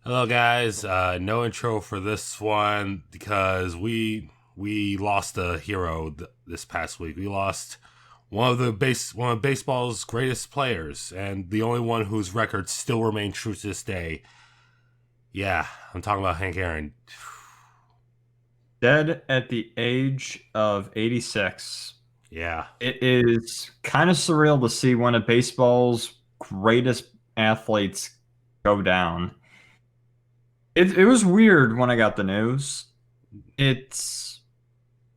Hello, guys. No intro for this one because we lost a hero this past week. We lost one of baseball's greatest players, and the only one whose records still remain true to this day. Yeah, I'm talking about Hank Aaron. Dead at the age of 86. Yeah, It is kind of surreal to see one of baseball's greatest athletes go down. It was weird when I got the news. It's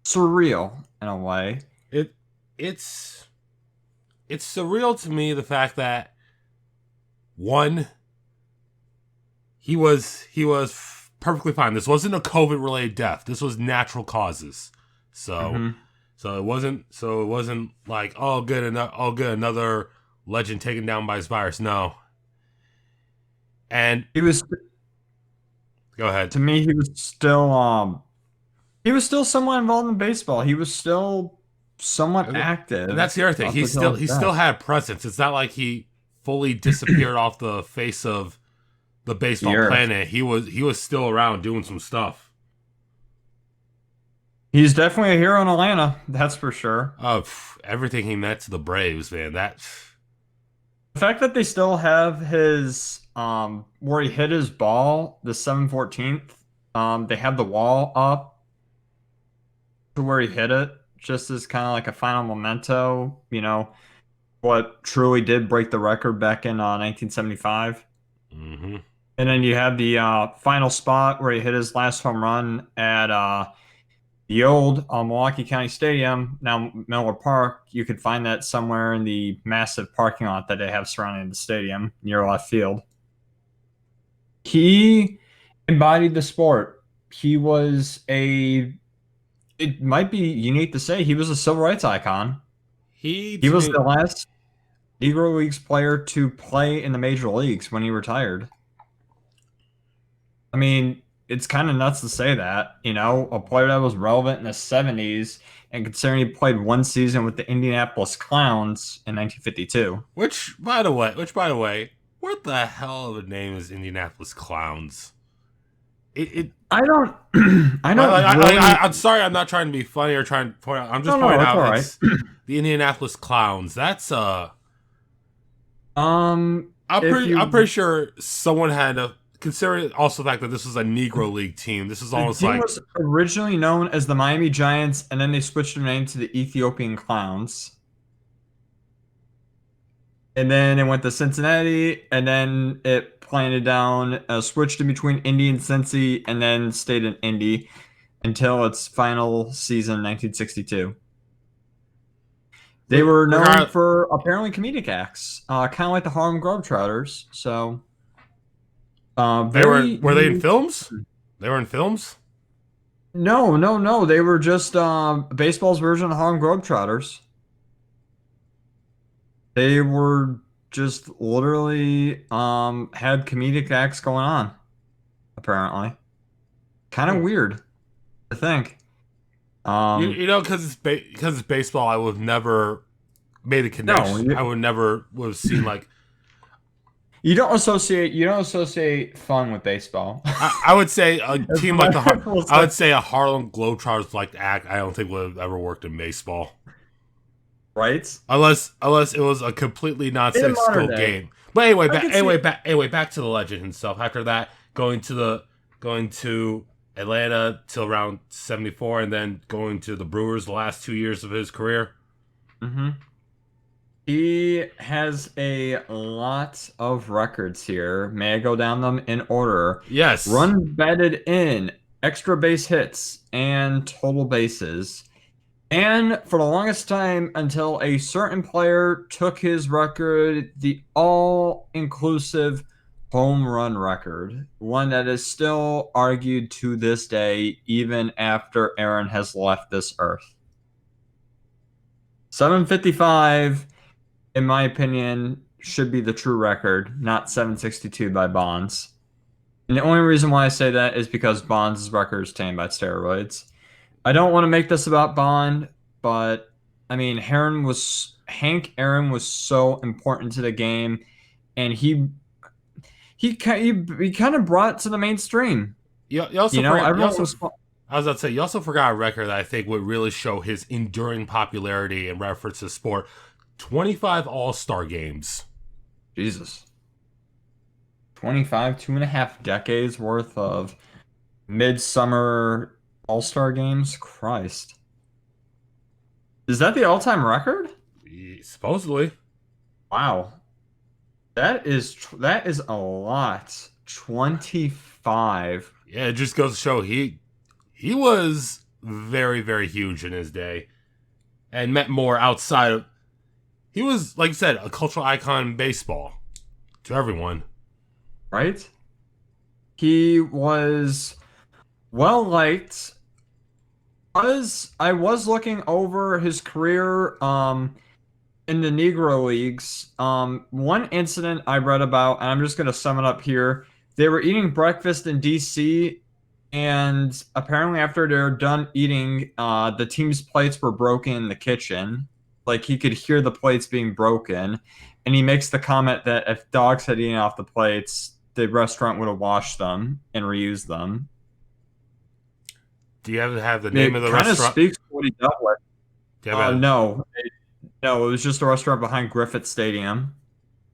surreal in a way. it it's it's surreal to me the fact that one he was perfectly fine. This wasn't a COVID related death. This was natural causes. So hmm So it wasn't like oh good another legend taken down by his virus. No. And He was go ahead. to me he was still somewhat involved in baseball. He was still somewhat And that's active the other thing. up He until still his he still death. had presence. It's not like he fully disappeared off the face of the The baseball earth. planet. He was still around doing some stuff. He's definitely a hero in Atlanta, that's for sure. Everything he meant to the Braves, man. That The fact that they still have his where he hit his ball, the 7/14th, they have the wall up to where he hit it, just as kind of like a final memento, what truly did break the record back in 1975. hmm And then you have the final spot where he hit his last home run at the old Milwaukee County Stadium, now Miller Park. You could find that somewhere in the massive parking lot that they have surrounding the stadium near left field. He embodied the sport. He was it might be unique to say, he was a civil rights icon. he He to was me the last Negro Leagues player to play in the major leagues when he retired. I mean, it's kind of nuts to say that, a player that was relevant in the 70s, and considering he played one season with the Indianapolis Clowns in 1952. which by the way, what the hell of a name is Indianapolis Clowns? It I don't, I like, don't really, I'm sorry, I'm not trying to be funny or trying to point out. I'm no, just pointing no, it's all out right. it's the Indianapolis Clowns. Um, if I'm you pretty sure someone had a considering also the fact that this was a Negro League team. This is The almost team like was originally known as the Miami Giants, and then they switched their name to the Ethiopian Clowns. And then it went to Cincinnati, and then it planted down, switched in between Indy and Cincy, and then stayed in Indy until its final season in 1962. They were known regard. for apparently comedic acts, kind of like the Harlem Globetrotters. So, very Were they in unique. films? They were in films. No, no, no. They were just baseball's version of Harlem Globetrotters. They were just literally had comedic acts going on, apparently. Kind Hmm. of weird to think. You know because it's baseball. I would have never made a No, connection. I would never would have seen like you don't associate fun with baseball. I would say a That's team like what the I will I say. would say a Harlem Globetrotters like act. I don't think would have ever worked in baseball Right? unless it was a completely In the modern nonsensical day, game. But anyway, I could see. back to the legend himself. After that, going to Atlanta till around '74, and then going to the Brewers the last 2 years of his career. hmm He has a lot of records here. May I go down them in order? Yes, Run batted in, extra base hits, and total bases. And for the longest time, until a certain player took his record, the all inclusive home run record, one that is still argued to this day, even after Aaron has left this earth. 755, in my opinion, should be the true record, not 762 by Bonds. And the only reason why I say that is because Bonds' record is tamed by steroids. I don't want to make this about Bond, but I mean, Hank Aaron was so important to the game, and he he kind of brought it to the mainstream. You also You know, forgot. everyone was I was about to say, you also forgot a record that I think would really show his enduring popularity in reference to sport. 25 All-Star games. Jesus. 25, 2.5 decades worth of midsummer all-star games. Christ. Is that the all-time record? Supposedly. Wow. That is a lot. 25. Yeah, it just goes to show he was very, very huge in his day and meant more outside of. He was, like you said, a cultural icon in baseball to everyone. Right? He was well liked. I was looking over his career in the Negro Leagues. One incident I read about, and I'm just gonna sum it up here. They were eating breakfast in DC, and apparently after they're done eating, the team's plates were broken in the kitchen. Like he could hear the plates being broken, and he makes the comment that if dogs had eaten off the plates, the restaurant would have washed them and reused them. Do you have the name of It the kind of restaurant? speaks to what he dealt with. Do you have a, No, no, it was just a restaurant behind Griffith Stadium.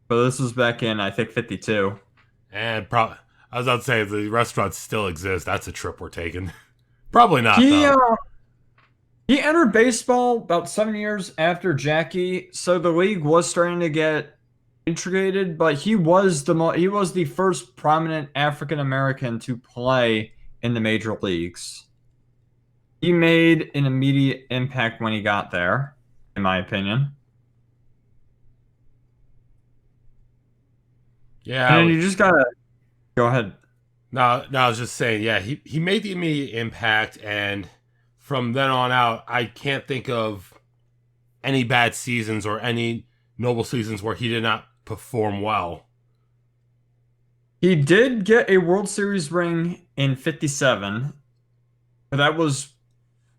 But this was back in, I think, 52. and pro- I was about to say if the restaurant still exists. That's a trip we're taking. Probably not He though. uh, he entered baseball about 7 years after Jackie, so the league was starting to get integrated. But he was the first prominent African American to play in the major leagues. He made an immediate impact when he got there, in my opinion. And then Yeah. you just gotta go ahead. No, I was just saying. Yeah, he made the immediate impact, and from then on out, I can't think of any bad seasons or any noble seasons where he did not perform well. He did get a World Series ring in 57, but that was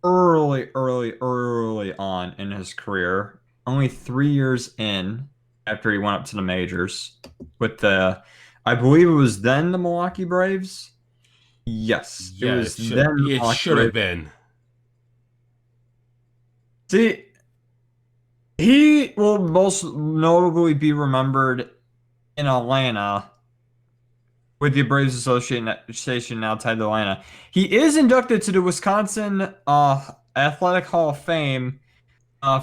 early on in his career. Only 3 years in after he went up to the majors with I believe it was then the Milwaukee Braves. Yes, it Yeah, was then the it Milwaukee should have Braves. been. See, he will most notably be remembered in Atlanta with the Braves Association now tied to Atlanta. He is inducted to the Wisconsin Athletic Hall of Fame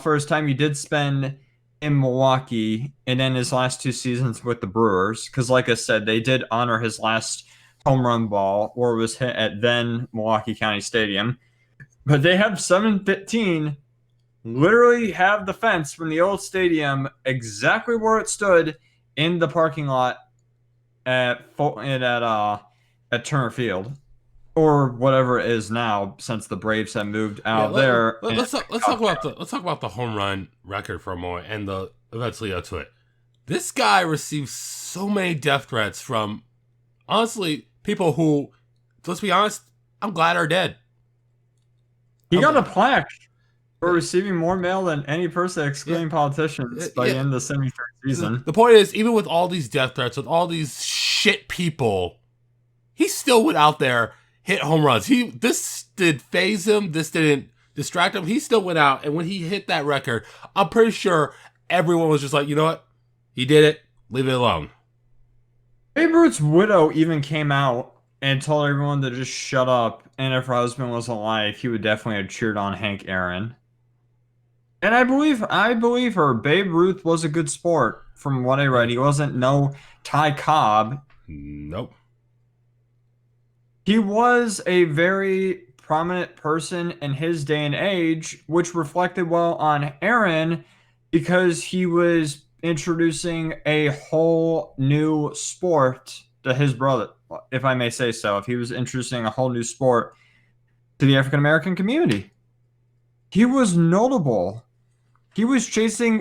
for his time he did spend in Milwaukee and then his last 2 seasons with the Brewers. Because, like I said, they did honor his last home run ball where it was hit at then Milwaukee County Stadium. But they have 715 literally have the fence from the old stadium exactly where it stood in the parking lot at Turner Field, or whatever it is now, since the Braves have moved Yeah, out there. let's talk about the home run record for a moment and the events lead up to it. This guy received so many death threats from honestly people who, let's be honest, I'm glad are dead. He I'm got a glad. plaque for receiving more mail than any person, Yeah, excluding politicians, by the yeah. end of the 73rd season. The point is, even with all these death threats, with all these shit people, he still went out there, hit home runs. This did phase him. This didn't distract him. He still went out, and when he hit that record, I'm pretty sure everyone was just like, you know what, he did it. Leave it alone. Babe Ruth's widow even came out and told everyone to just shut up, and if her husband was alive, he would definitely have cheered on Hank Aaron. And I believe her. Babe Ruth was a good sport, from what I read. He wasn't no Ty Cobb. Nope. He was a very prominent person in his day and age, which reflected well on Aaron because he was introducing a whole new sport to his brother, if I may say so. If he was introducing a whole new sport to the African American community, he was notable. He was chasing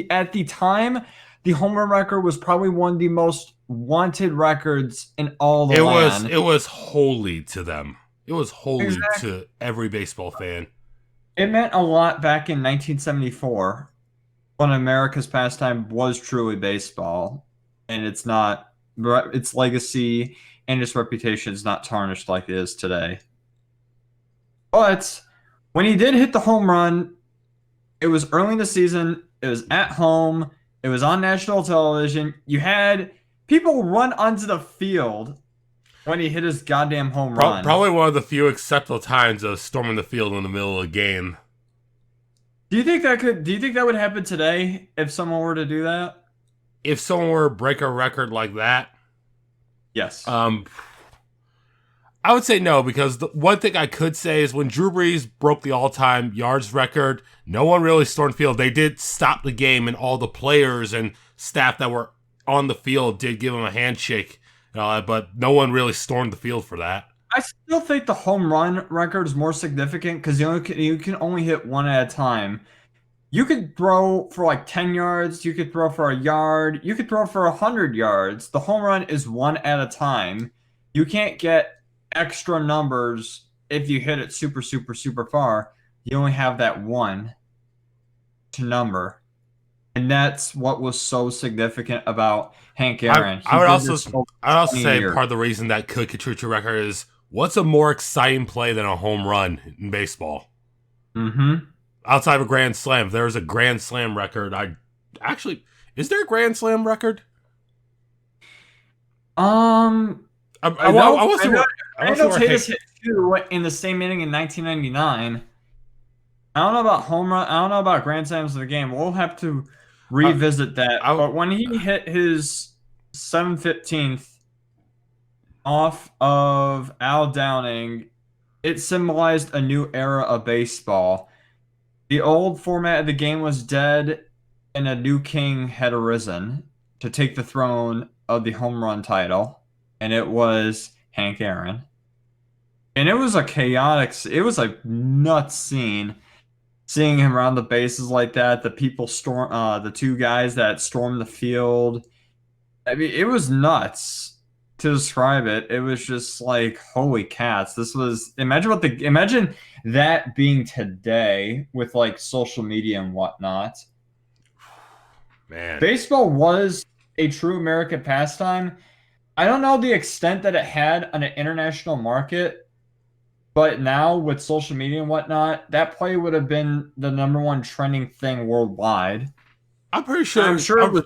at the time, the home run record was probably one of the most wanted records in all the land. It was holy to them. It was holy Exactly. to every baseball fan. It meant a lot back in 1974 when America's pastime was truly baseball, and it's not its legacy and its reputation is not tarnished like it is today. But when he did hit the home run, it was early in the season. It was at home. It was on national television. You had people run onto the field when he hit his goddamn home run. Probably one of the few acceptable times of storming the field in the middle of a game. Do you think that would happen today if someone were to do that? If someone were to break a record like that, Yes. I would say no, because the one thing I could say is when Drew Brees broke the all-time yards record, no one really stormed the field. They did stop the game, and all the players and staff that were on the field did give him a handshake and all that, but no one really stormed the field for that. I still think the home run record is more significant because you can only hit one at a time. You could throw for like 10 yards, you could throw for a yard, you could throw for 100 yards. The home run is one at a time. You can't get extra numbers if you hit it super, super, super far. You only have that one to number. And that's what was so significant about Hank Aaron. I would also say part of the reason that could contribute to a record is what's a more exciting play than a home run in baseball? Mm-hmm. Outside of a grand slam, if there's a grand slam record. Is there a grand slam record? I want to know Tatis hit 2 in the same inning in 1999. I don't know about home run. I don't know about grand slams of the game. We'll have to revisit that. But when he hit his 715th off of Al Downing, it symbolized a new era of baseball. The old format of the game was dead, and a new king had arisen to take the throne of the home run title, and it was Hank Aaron. And it was a nuts scene, seeing him around the bases like that. The people the two guys that stormed the field. I mean, it was nuts to describe it. It was just like, holy cats. Imagine that being today with like social media and whatnot. Man. Baseball was a true American pastime. I don't know the extent that it had on an international market, but now with social media and whatnot, that play would have been the #1 trending thing worldwide. I'm pretty sure there's probably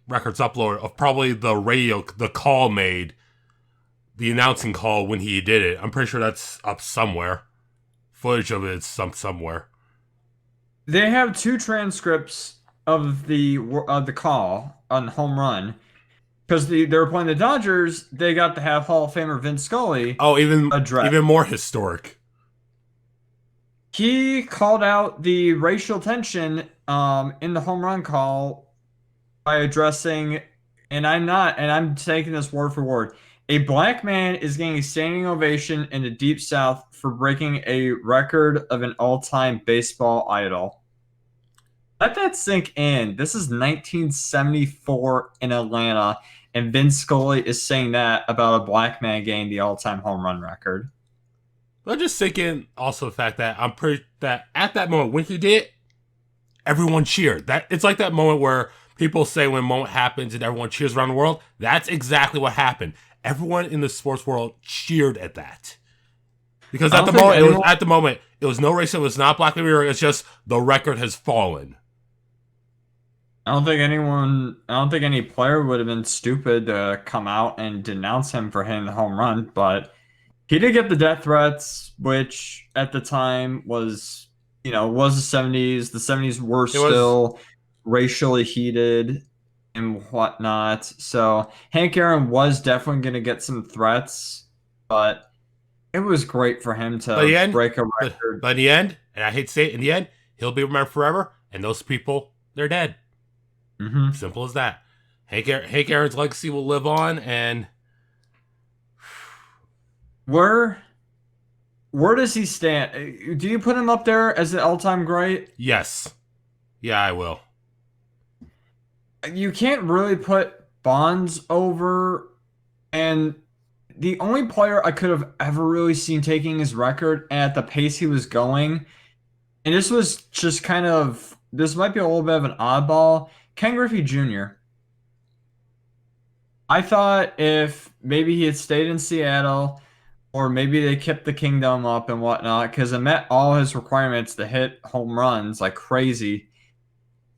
records uploaded of probably the call made, the announcing call when he did it. I'm pretty sure that's up somewhere. Footage of it is somewhere. They have 2 transcripts of the call on home run. Because they were playing the Dodgers, they got to have Hall of Famer Vince Scully. Oh, even more historic. He called out the racial tension in the home run call by addressing, and I'm taking this word for word, a black man is getting a standing ovation in the Deep South for breaking a record of an all-time baseball idol. Let that sink in. This is 1974 in Atlanta, and Vince Scully is saying that about a black man getting the all-time home run record. Let's just sink in also the fact that that at that moment when he did, everyone cheered. That it's like that moment where people say when a moment happens and everyone cheers around the world. That's exactly what happened. Everyone in the sports world cheered at that. Because at the moment it was no racism, it was not black people, it's just the record has fallen. I don't think any player would have been stupid to come out and denounce him for hitting the home run, but he did get the death threats, which at the time was the 70s. The 70s were still racially heated and whatnot. So Hank Aaron was definitely going to get some threats, but it was great for him to break a record. But in the end, and I hate to say it, in the end, he'll be remembered forever, and those people, they're dead. Mm-hmm. Simple as that. Hank Aaron's legacy will live on, and where does he stand? Do you put him up there as an all-time great? Yes. Yeah, I will. You can't really put Bonds over, and the only player I could have ever really seen taking his record at the pace he was going, and this was just this might be a little bit of an oddball, Ken Griffey Jr. I thought if maybe he had stayed in Seattle, or maybe they kept the kingdom up and whatnot, because it met all his requirements to hit home runs like crazy.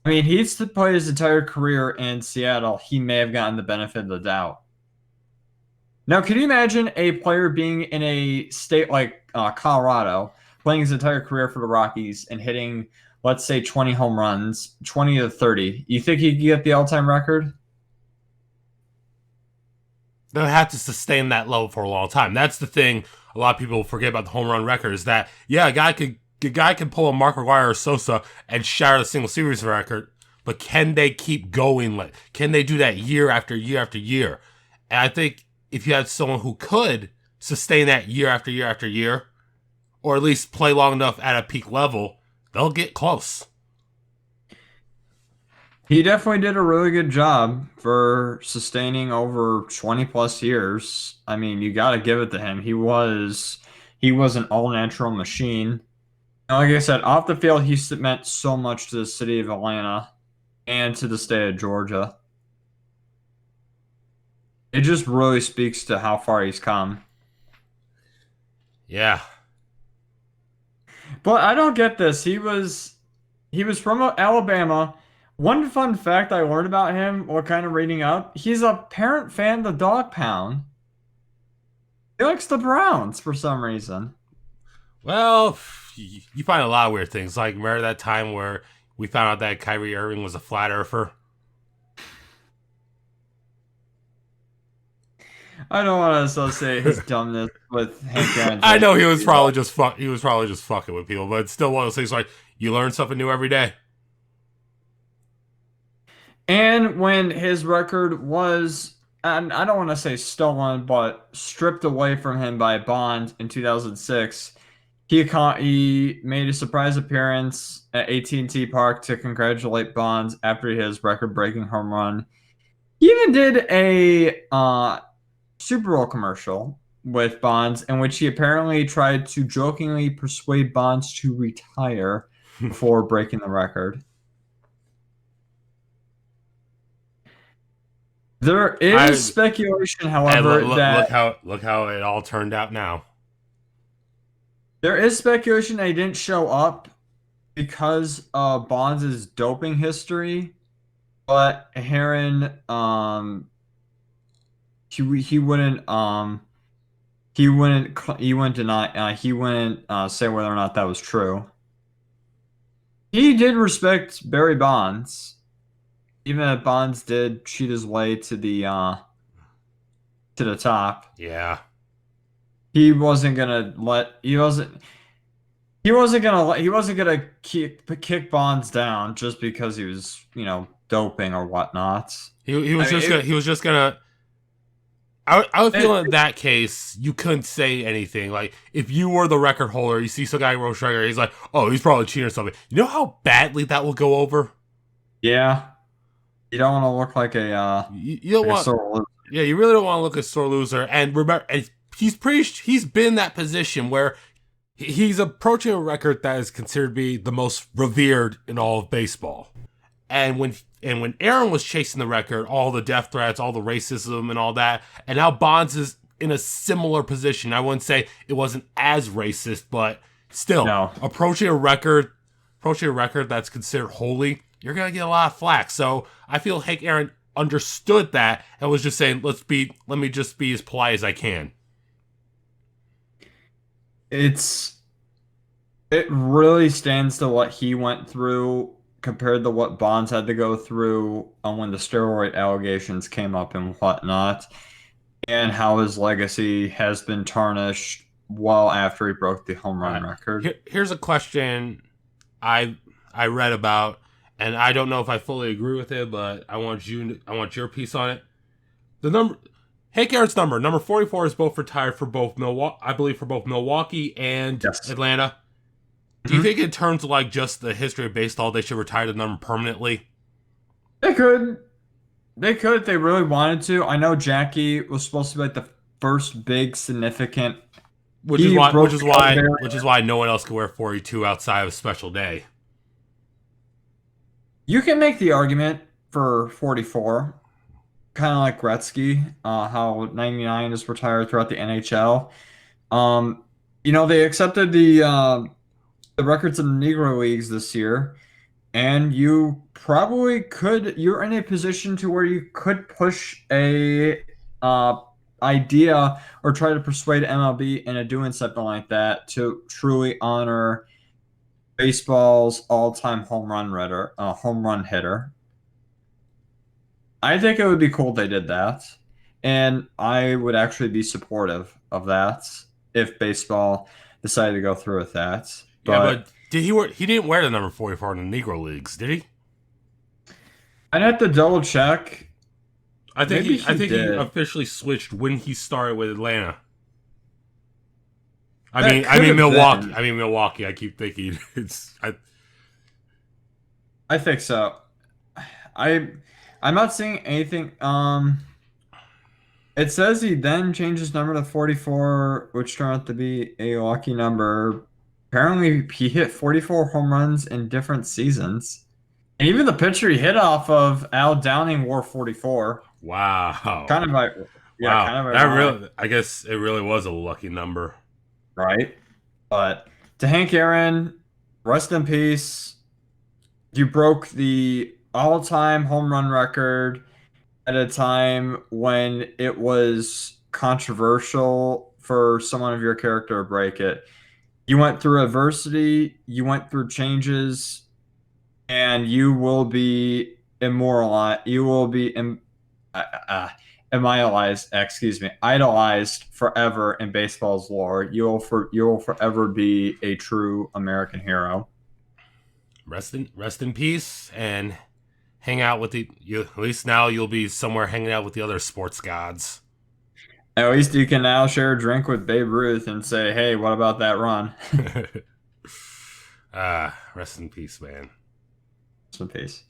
I mean, he's played his entire career in Seattle. He may have gotten the benefit of the doubt. Now, can you imagine a player being in a state like Colorado, playing his entire career for the Rockies and hitting, let's say, 20 home runs, 20 to 30? You think he could get the all-time record? They'll have to sustain that level for a long time. That's the thing a lot of people forget about the home run record is that, yeah, a guy could pull a Mark McGwire or Sosa and shatter the single series record, but can they keep going? Can they do that year after year after year? And I think if you had someone who could sustain that year after year after year, or at least play long enough at a peak level, they'll get close. He definitely did a really good job for sustaining over 20 plus years. I mean, you got to give it to him. He was an all natural machine. And like I said, off the field, he meant so much to the city of Atlanta and to the state of Georgia. It just really speaks to how far he's come. Yeah. But I don't get this. He was from Alabama. One fun fact I learned about him, what kind of reading up, he's a parent fan of the Dog Pound. He likes the Browns for some reason. Well, you find a lot of weird things. Like, remember that time where we found out that Kyrie Irving was a flat earther? I don't want to associate his dumbness with Hank Aaron's. I know he was probably just fucking with people, but it's still one of those things like you learn something new every day. And when his record was, and I don't want to say stolen, but stripped away from him by Bond in 2006, he made a surprise appearance at AT&T Park to congratulate Bonds after his record-breaking home run. He even did a Super Bowl commercial with Bonds in which he apparently tried to jokingly persuade Bonds to retire before breaking the record. There is speculation, however, that look how it all turned out now. there is speculation that he didn't show up because of Bonds' doping history, but Heron, he wouldn't deny he wouldn't say whether or not that was true. He did respect Barry Bonds. Even if Bonds did cheat his way to the top, Yeah. he wasn't gonna kick Bonds down just because he was, doping or whatnot. He was just gonna. I would feel in that case you couldn't say anything. Like if you were the record holder, you see some guy roll striker, he's like, "Oh, he's probably cheating or something." You know how badly that will go over. Yeah. You don't want to look like you don't want. Yeah, you really don't want to look a sore loser. And remember, and he's been in that position where he's approaching a record that is considered to be the most revered in all of baseball. And when Arron was chasing the record, all the death threats, all the racism, and all that, and now Bonds is in a similar position. I wouldn't say it wasn't as racist, but still, approaching a record that's considered holy, you're gonna get a lot of flack. So I feel Hank Aaron understood that and was just saying, let me just be as polite as I can. It really stands to what he went through compared to what Bonds had to go through when the steroid allegations came up and whatnot, and how his legacy has been tarnished well after he broke the home run record. Here's a question I read about. And I don't know if I fully agree with it, but I want your piece on it. Hank Aaron's number 44 is both retired for both Milwaukee and Atlanta. Do you think in terms of like just the history of baseball, they should retire the number permanently? They could if they really wanted to. I know Jackie was supposed to be like the first big significant. Which is why no one else can wear 42 outside of a special day. You can make the argument for 44 kind of like Gretzky, how 99 is retired throughout the NHL. Um, they accepted the records in the Negro Leagues this year, and you probably could. You're in a position to where you could push a uh, idea or try to persuade MLB into doing something like that to truly honor baseball's all-time home run hitter. I think it would be cool if they did that, and I would actually be supportive of that if baseball decided to go through with that. Yeah, But but did he wear? He didn't wear the number 44 in the Negro Leagues, did he? I'd have to double check. I think Maybe he. I he think he did. officially switched when he started with Atlanta. That I could mean have Milwaukee. been. I mean Milwaukee. I keep thinking it's. I think so. I I'm not seeing anything. It says he then changed his number to 44, which turned out to be a lucky number. Apparently, he hit 44 home runs in different seasons. And even the pitcher he hit off of, Al Downing, wore 44. Wow. Kind of like, yeah, Wow. kind of That ironic, really. I guess it really was a lucky number. right? But to Hank Aaron, rest in peace. You broke the all-time home run record at a time when it was controversial for someone of your character to break it. You went through adversity, you went through changes, and you will be immortalized. You will be immortalized, excuse me, idolized forever in baseball's lore. You will forever be a true American hero. Rest in peace, and hang out with the. You, at least now you'll be somewhere hanging out with the other sports gods. At least you can now share a drink with Babe Ruth and say, "Hey, what about that run?" Rest in peace, man. Some peace.